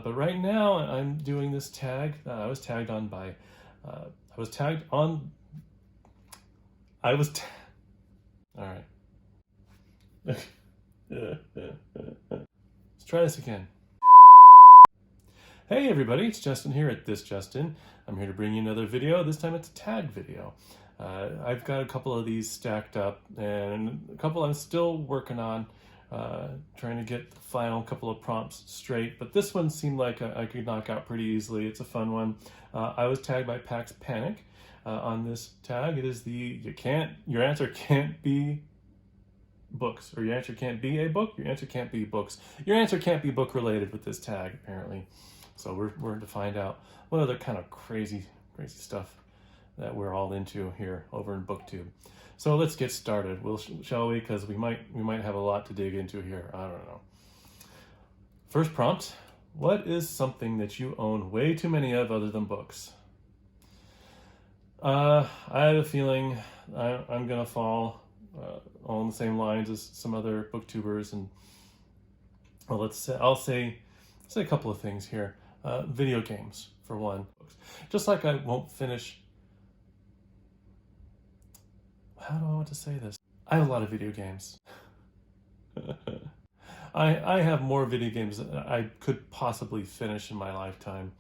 But right now I'm doing this tag. I was tagged on by, all right. Let's try this again. Hey everybody, it's Justin here at This Justin. I'm here to bring you another video. This time it's a tag video. I've got a couple of these stacked up and a couple I'm still working on, trying to get the final couple of prompts straight, but this one seemed like I could knock out pretty easily. It's a fun one. I was tagged by Pax Panic on this tag. It is the your answer can't be books, or your answer can't be a book, your answer can't be books. Your answer can't be book related with this tag, apparently. So we're going to find out what other kind of crazy stuff that we're all into here over in BookTube. So let's get started, shall we? Because we might have a lot to dig into here. I don't know. First prompt: what is something that you own way too many of other than books? I have a feeling I'm gonna fall along the same lines as some other booktubers, and well, I'll say a couple of things here. Video games, for one. Just like I won't finish. How do I want to say this? I have a lot of video games. I have more video games than I could possibly finish in my lifetime.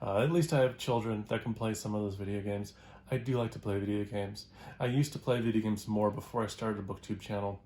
At least I have children that can play some of those video games. I do like to play video games. I used to play video games more before I started a BookTube channel.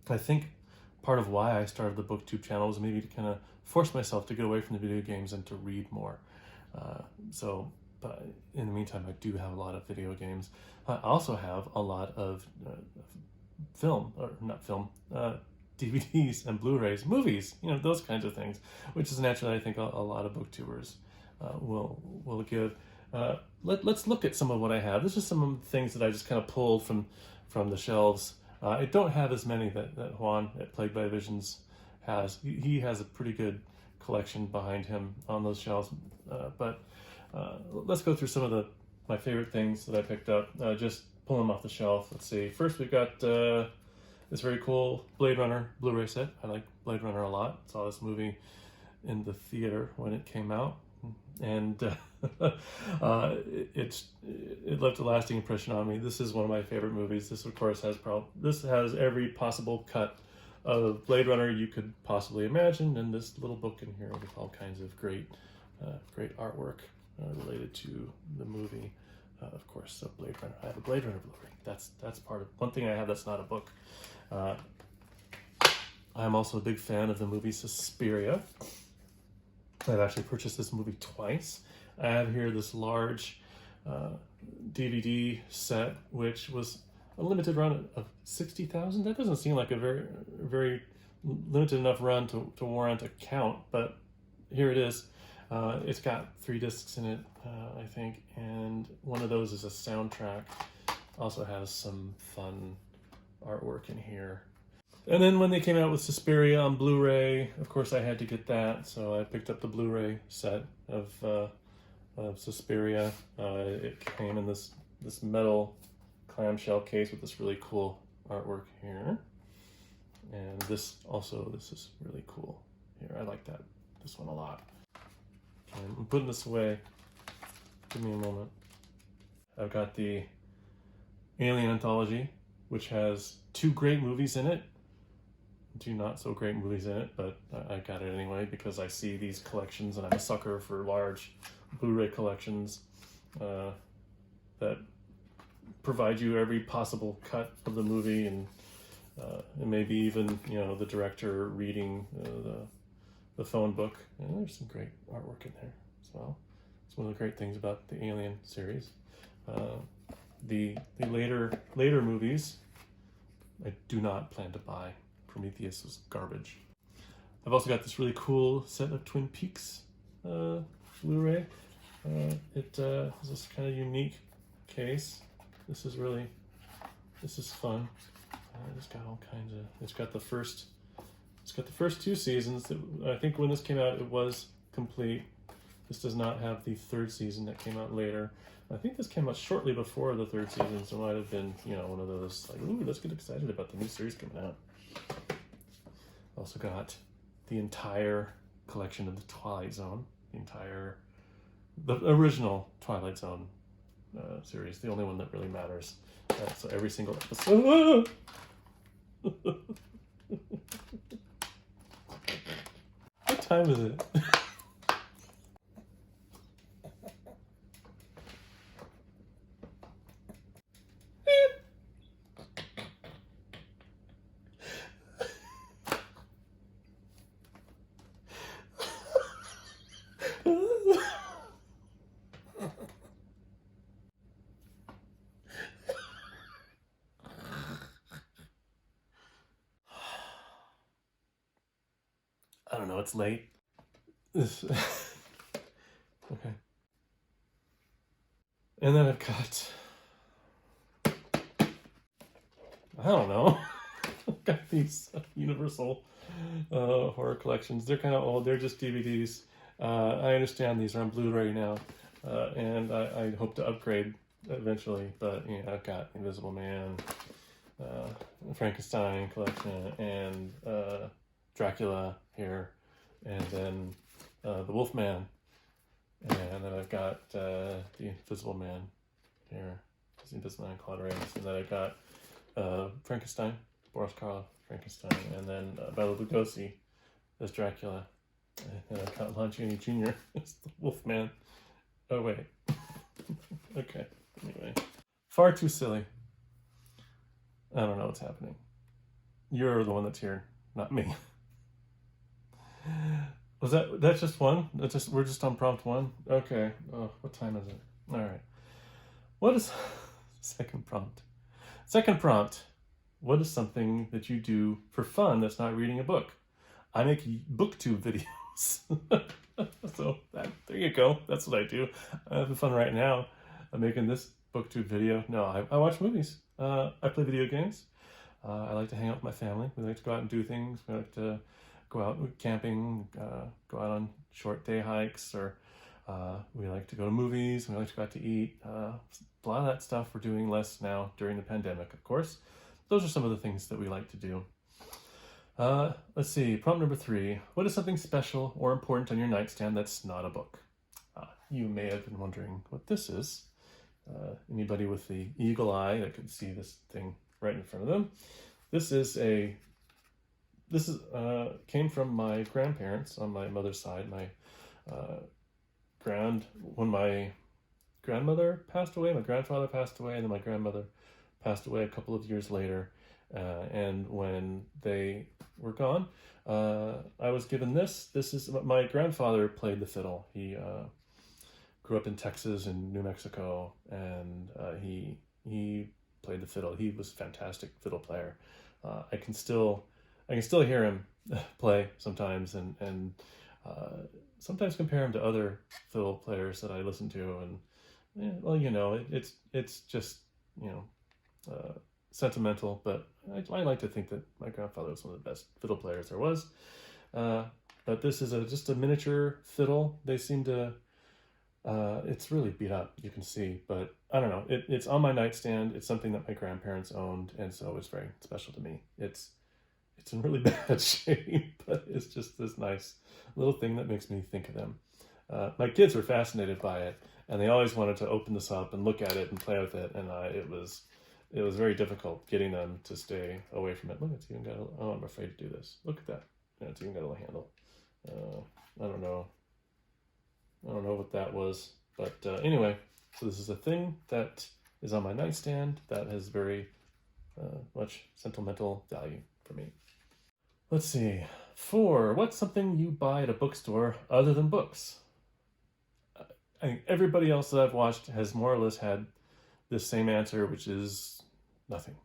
I think part of why I started the BookTube channel was maybe to kind of force myself to get away from the video games and to read more. But in the meantime, I do have a lot of video games. I also have a lot of DVDs and Blu-rays, movies, those kinds of things, which is naturally, I think, a lot of booktubers will give. Let's look at some of what I have. This is some of the things that I just kind of pulled from the shelves. I don't have as many that Juan at Plagued by Visions has. He has a pretty good collection behind him on those shelves, but let's go through some of my favorite things that I picked up, just pull them off the shelf. Let's see. First, we've got this very cool Blade Runner Blu-ray set. I like Blade Runner a lot. Saw this movie in the theater when it came out, and it left a lasting impression on me. This is one of my favorite movies. This, of course, has every possible cut of Blade Runner you could possibly imagine, and this little book in here with all kinds of great artwork related to the movie. Of course, so Blade Runner. I have a Blade Runner Blu-ray. That's part of one thing I have that's not a book. I'm also a big fan of the movie Suspiria. I've actually purchased this movie twice. I have here this large DVD set, which was a limited run of 60,000. That doesn't seem like a very limited enough run to warrant a count, but here it is. It's got 3 discs in it, I think, and one of those is a soundtrack. Also has some fun artwork in here. And then when they came out with Suspiria on Blu-ray, of course I had to get that, so I picked up the Blu-ray set of Suspiria. It came in this metal clamshell case with this really cool artwork here. And this is really cool here. I like this one a lot. I'm putting this away. Give me a moment. I've got the Alien Anthology, which has 2 great movies in it, 2 not so great movies in it, but I got it anyway because I see these collections and I'm a sucker for large Blu-ray collections that provide you every possible cut of the movie, and maybe even the director reading the phone book. And there's some great artwork in there as well. It's one of the great things about the Alien series. The later movies, I do not plan to buy. Prometheus was garbage. I've also got this really cool set of Twin Peaks Blu-ray. It has this kind of unique case. This is fun. It's got all kinds of. It's got the first 2 seasons. I think when this came out, it was complete. This does not have the 3rd season that came out later. I think this came out shortly before the 3rd season, so it might have been, one of those like, ooh, let's get excited about the new series coming out. Also got the entire collection of the Twilight Zone, the original Twilight Zone series, the only one that really matters. So every single episode. What time is it? I don't know, it's late. Okay. And then I've got, I don't know, I've got these Universal horror collections. They're kind of old, they're just DVDs. I understand these are on Blu-ray now, and I hope to upgrade eventually, but you know, I've got Invisible Man, Frankenstein collection, and Dracula here, and then the Wolfman, and then I've got the Invisible Man here, the Invisible Man, Claude Rains, and then I've got Frankenstein, Boris Karloff, Frankenstein, and then Bela Lugosi as Dracula, and I've got Lon Chaney Jr. as the Wolfman. Oh wait, okay. Anyway, far too silly. I don't know what's happening. You're the one that's here, not me. Was that's just one? We're just on prompt one? Okay. Oh, what time is it? All right. What is second prompt? Second prompt. What is something that you do for fun that's not reading a book? I make booktube videos. So there you go. That's what I do. I'm having fun right now. I'm making this booktube video. No, I watch movies. I play video games. I like to hang out with my family. We like to go out and do things. We like to go out camping, go out on short day hikes, or we like to go to movies. We like to go out to eat. A lot of that stuff we're doing less now during the pandemic, of course. Those are some of the things that we like to do. Let's see, prompt number 3. What is something special or important on your nightstand that's not a book? You may have been wondering what this is. Anybody with the eagle eye that could see this thing right in front of them. This came from my grandparents on my mother's side. When my grandmother passed away, my grandfather passed away, and then my grandmother passed away a couple of years later. And when they were gone, I was given this. This is my grandfather played the fiddle. He grew up in Texas and New Mexico, and he played the fiddle. He was a fantastic fiddle player. I can still hear him play sometimes, and sometimes compare him to other fiddle players that I listen to. And well, you know, it's just, you know, sentimental, but I like to think that my grandfather was one of the best fiddle players there was. But this is just a miniature fiddle. They seem to, it's really beat up, you can see, but I don't know. It's on my nightstand. It's something that my grandparents owned, and so it's very special to me. It's in really bad shape, but it's just this nice little thing that makes me think of them. My kids were fascinated by it, and they always wanted to open this up and look at it and play with it, and it was very difficult getting them to stay away from it. Look, it's even got I'm afraid to do this. Look at that. Yeah, it's even got a little handle. I don't know what that was, but anyway, so this is a thing that is on my nightstand that has very much sentimental value for me. Let's see. 4. What's something you buy at a bookstore other than books? I think everybody else that I've watched has more or less had this same answer, which is nothing.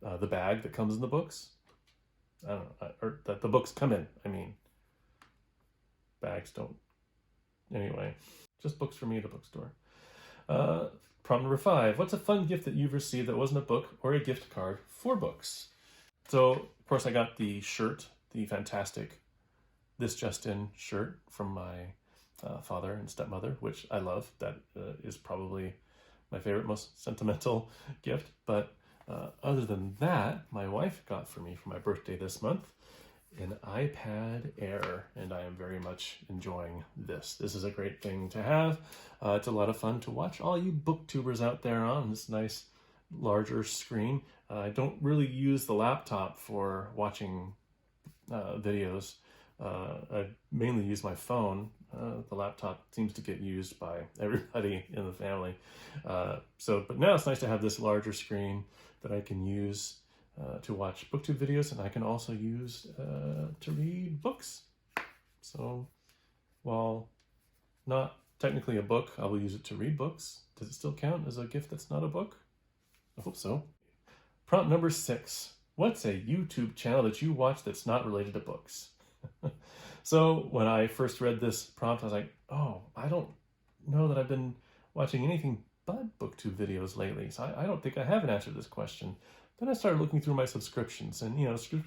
The bag that comes in the books. I don't know, or that the books come in. I mean, bags don't. Anyway, just books for me at a bookstore. Prompt number 5. What's a fun gift that you've received that wasn't a book or a gift card for books? So, of course, I got the shirt, the fantastic This Just In shirt from my father and stepmother, which I love. That is probably my favorite, most sentimental gift. But other than that, my wife got for me for my birthday this month an iPad Air, and I am very much enjoying this. This is a great thing to have. It's a lot of fun to watch all you booktubers out there on this nice larger screen. I don't really use the laptop for watching videos. I mainly use my phone. The laptop seems to get used by everybody in the family. But now it's nice to have this larger screen that I can use to watch booktube videos, and I can also use to read books. So while not technically a book, I will use it to read books. Does it still count as a gift that's not a book? I hope so. Prompt number 6. What's a YouTube channel that you watch that's not related to books? So when I first read this prompt, I was like, oh, I don't know that I've been watching anything but booktube videos lately. So I don't think I have an answer to this question. Then I started looking through my subscriptions, and YouTube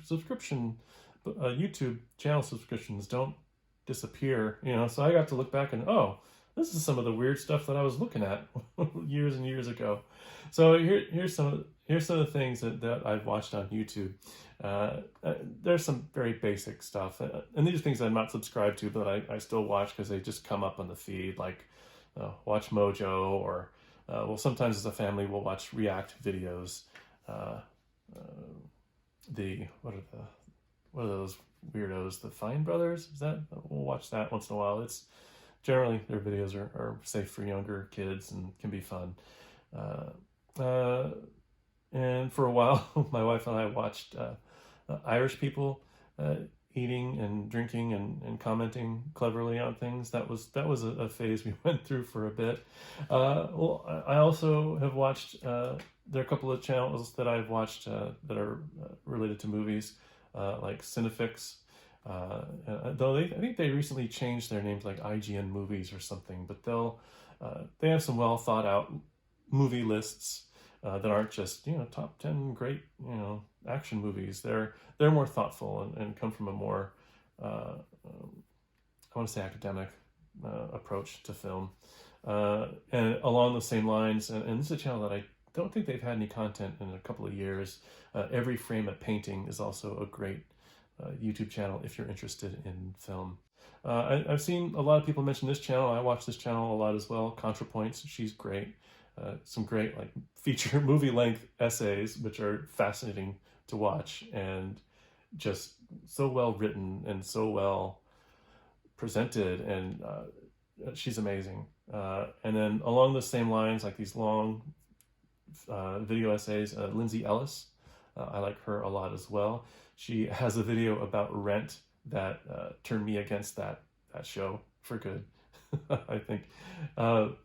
channel subscriptions don't disappear, so I got to look back and, oh, this is some of the weird stuff that I was looking at years and years ago. So here's some of the things that I've watched on YouTube. There's some very basic stuff, and these are things I'm not subscribed to, but I still watch because they just come up on the feed, like Watch Mojo, or sometimes as a family we'll watch react videos. What are those weirdos? The Fine Brothers? We'll watch that once in a while. It's generally their videos are safe for younger kids and can be fun. And for a while, my wife and I watched Irish people eating and drinking and commenting cleverly on things. That was a phase we went through for a bit. I also have watched. There are a couple of channels that I've watched that are related to movies, like Cinefix. Though I think they recently changed their names, like IGN Movies or something. But they have some well thought out movie lists that aren't just top 10 great action movies. They're more thoughtful and come from a more I want to say academic approach to film. And along the same lines, and this is a channel that I don't think they've had any content in a couple of years. Every Frame a Painting is also a great YouTube channel if you're interested in film. I've seen a lot of people mention this channel. I watch this channel a lot as well. ContraPoints, she's great. Some great feature movie length essays, which are fascinating to watch and just so well written and so well presented, and she's amazing. And then along the same lines, like these long video essays, Lindsay Ellis, I like her a lot as well. She has a video about Rent that turned me against that show for good. I think so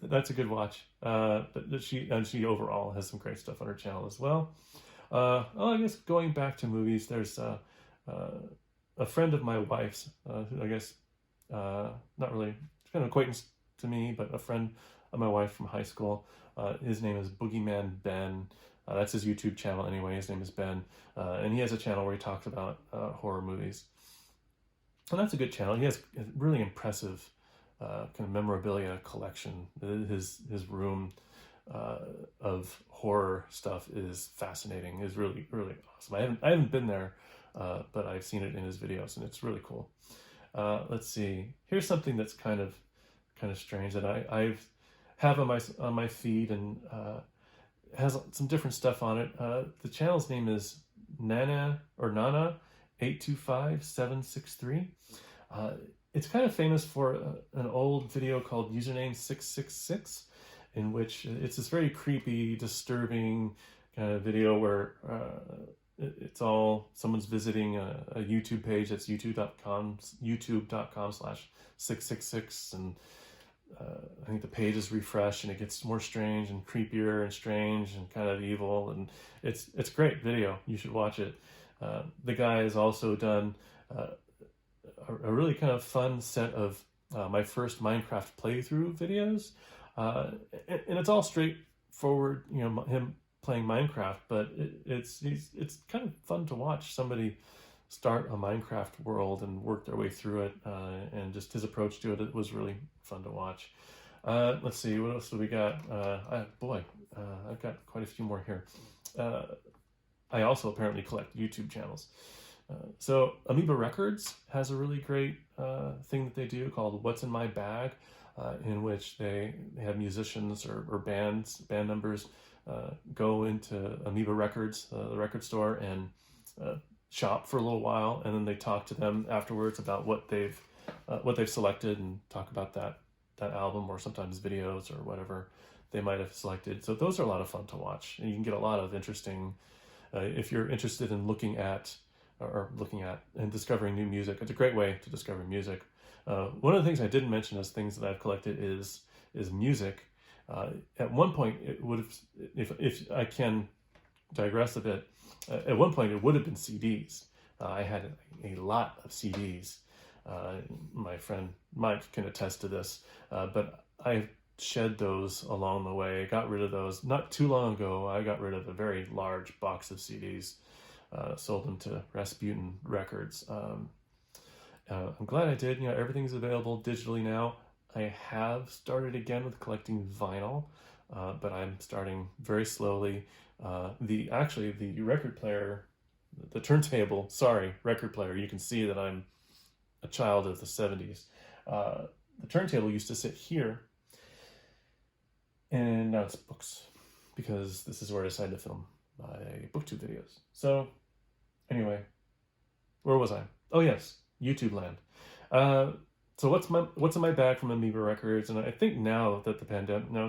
that's a good watch. But she overall has some great stuff on her channel as well. I guess going back to movies, there's a friend of my wife's, who I guess not really kind of acquaintance to me, but a friend of my wife from high school. His name is Boogeyman Ben. That's his YouTube channel anyway. His name is Ben, and he has a channel where he talks about horror movies. And that's a good channel. He has a really impressive kind of memorabilia collection. His room of horror stuff is fascinating. Is really, really awesome. I haven't been there, but I've seen it in his videos, and it's really cool. Let's see. Here's something that's kind of strange that I've have on my feed, and has some different stuff on it. The channel's name is Nana 825763. It's kind of famous for an old video called Username 666, in which it's this very creepy, disturbing kind of video where it's all someone's visiting a YouTube page that's youtube.com/666, and I think the page is refreshed and it gets more strange and creepier and strange and kind of evil, and it's a great video. You should watch it. The guy has also done a really kind of fun set of my first Minecraft playthrough videos, and it's all straightforward, him playing Minecraft, but it's kind of fun to watch somebody start a Minecraft world and work their way through it, and just his approach to it was really fun to watch. Let's see, what else do we got? I've got quite a few more here. I also apparently collect YouTube channels. So Amoeba Records has a really great thing that they do called What's in My Bag, in which they have musicians or band members go into Amoeba Records, the record store, and shop for a little while, and then they talk to them afterwards about what they've selected and talk about that album, or sometimes videos or whatever they might have selected. So those are a lot of fun to watch, and you can get a lot of interesting. If you're interested in looking at and discovering new music, it's a great way to discover music. One of the things I didn't mention as things that I've collected is music. At one point, it would have, if I can digress a bit, at one point it would have been CDs. I had a lot of CDs. My friend Mike can attest to this, but I shed those along the way. Got rid of those not too long ago. I got rid of a very large box of CDs. Sold them to Rasputin Records. I'm glad I did. Everything's available digitally now. I have started again with collecting vinyl, but I'm starting very slowly. The record player, the turntable, record player, you can see that I'm a child of the 70s. The turntable used to sit here, and now it's books, because this is where I decided to film my BookTube videos. So anyway, where was I? Oh yes, YouTube land. So what's in my bag from Amoeba Records, and I think now that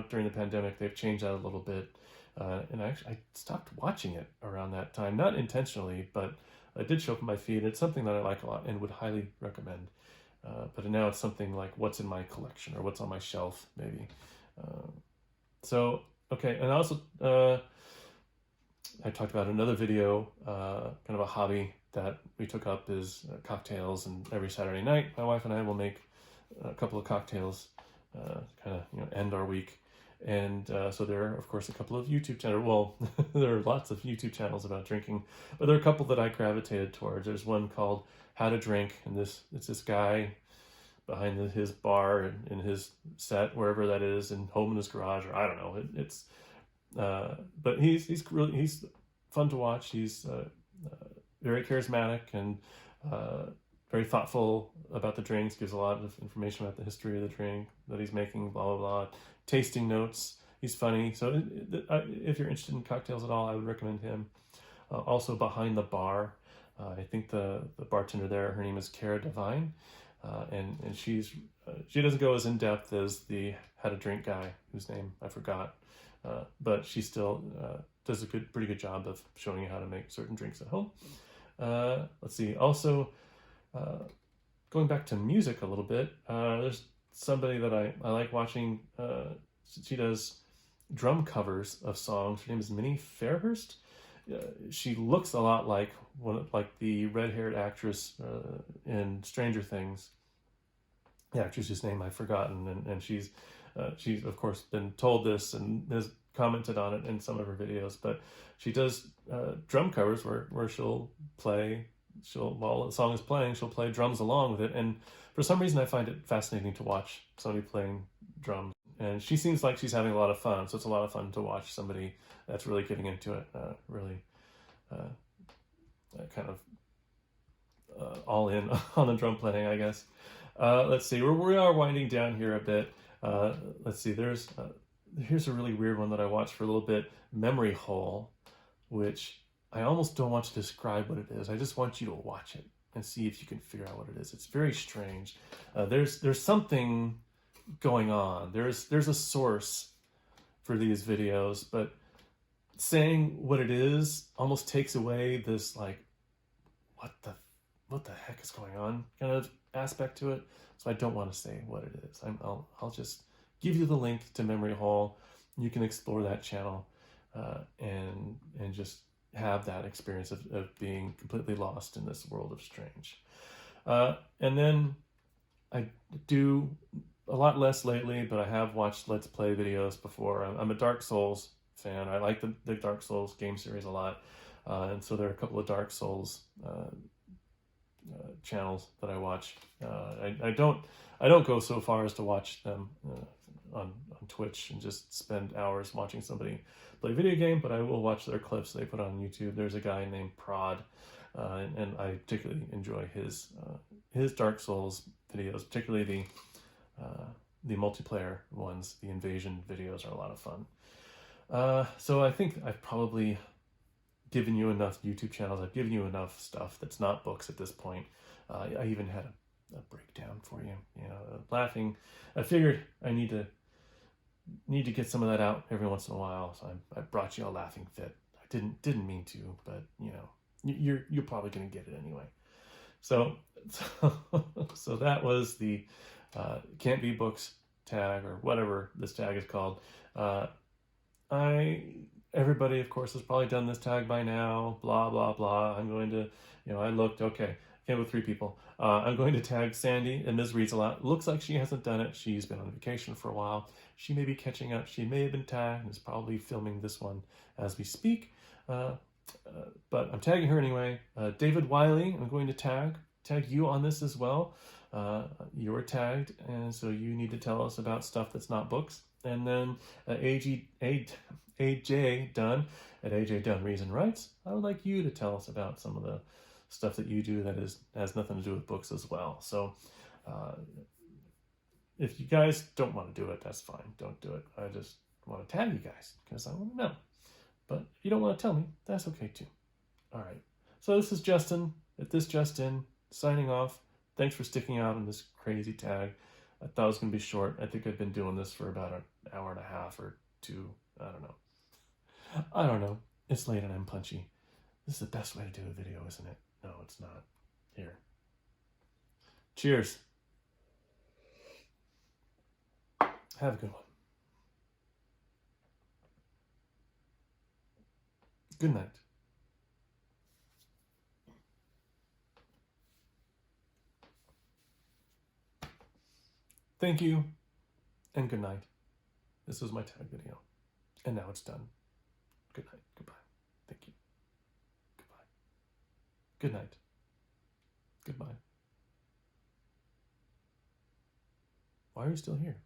during the pandemic, they've changed that a little bit. And I stopped watching it around that time, not intentionally, but it did show up in my feed. It's something that I like a lot and would highly recommend. But now it's something like what's in my collection or what's on my shelf, maybe. Okay, and also I talked about another video, kind of a hobby that we took up is cocktails, and every Saturday night my wife and I will make a couple of cocktails, kind of end our week. And so there are, of course, a couple of YouTube channels. Well, there are lots of YouTube channels about drinking, but there are a couple that I gravitated towards. There's one called How to Drink, and it's this guy behind his bar in his set, wherever that is, and home in his garage, or I don't know. But he's fun to watch. He's very charismatic and very thoughtful about the drinks. Gives a lot of information about the history of the drink that he's making. Blah blah blah. Tasting notes. He's funny. So if you're interested in cocktails at all, I would recommend him. Also, Behind the Bar. I think the bartender there, her name is Cara Devine, and she doesn't go as in depth as the How to Drink guy, whose name I forgot, but she still does a pretty good job of showing you how to make certain drinks at home. Let's see. Also, going back to music a little bit, there's somebody that I like watching. She does drum covers of songs. Her name is Minnie Fairhurst. She looks a lot like the red-haired actress in Stranger Things. The actress whose name I've forgotten, and she's of course been told this and has commented on it in some of her videos. But she does drum covers where while the song is playing, she'll play drums along with it. And for some reason, I find it fascinating to watch somebody playing drums. And she seems like she's having a lot of fun. So it's a lot of fun to watch somebody that's really getting into it, kind of all in on the drum playing, I guess. Let's see, we are winding down here a bit. Let's see, here's a really weird one that I watched for a little bit, Memory Hole, which I almost don't want to describe what it is. I just want you to watch it and see if you can figure out what it is. It's very strange. There's something going on. There's a source for these videos, but saying what it is almost takes away this like, what the heck is going on kind of aspect to it. So I don't want to say what it is. I'll just give you the link to Memory Hole. You can explore that channel and just have that experience of being completely lost in this world of strange. And then I do a lot less lately, but I have watched Let's Play videos before. I'm a Dark Souls fan. I like the Dark Souls game series a lot. And so there are a couple of Dark Souls channels that I watch. I don't go so far as to watch them on Twitch and just spend hours watching somebody play a video game, but I will watch their clips they put on YouTube. There's a guy named Prod and I particularly enjoy his Dark Souls videos, particularly the multiplayer ones. The invasion videos are a lot of fun. So I think I've probably given you enough YouTube channels. I've given you enough stuff that's not books at this point. I even had a breakdown for you. You know, laughing. I figured I need to get some of that out every once in a while. So I brought you a laughing fit. I didn't mean to, but you know, you're probably gonna get it anyway. So that was the can't be books tag, or whatever this tag is called. Everybody, of course, has probably done this tag by now, blah, blah, blah. I'm going to, I looked, okay, came with 3 people. I'm going to tag Sandy, and Ms. Reads a Lot. Looks like she hasn't done it. She's been on vacation for a while. She may be catching up. She may have been tagged and is probably filming this one as we speak. But I'm tagging her anyway. David Wiley, I'm going to tag you on this as well. You're tagged, and so you need to tell us about stuff that's not books. And then AJ Dunn at AJ Dunn Reads and Writes, I would like you to tell us about some of the stuff that you do that has nothing to do with books as well. So if you guys don't want to do it, that's fine. Don't do it. I just want to tag you guys because I want to know. But if you don't want to tell me, that's okay too. All right. So this is Justin at This Just In, signing off. Thanks for sticking out on this crazy tag. I thought it was going to be short. I think I've been doing this for about an hour and a half or 2. I don't know. It's late and I'm punchy. This is the best way to do a video, isn't it? No, it's not. Here. Cheers. Have a good one. Good night. Thank you, and good night. This was my tag video, and now it's done. Good night. Goodbye. Thank you. Goodbye. Good night. Goodbye. Why are you still here?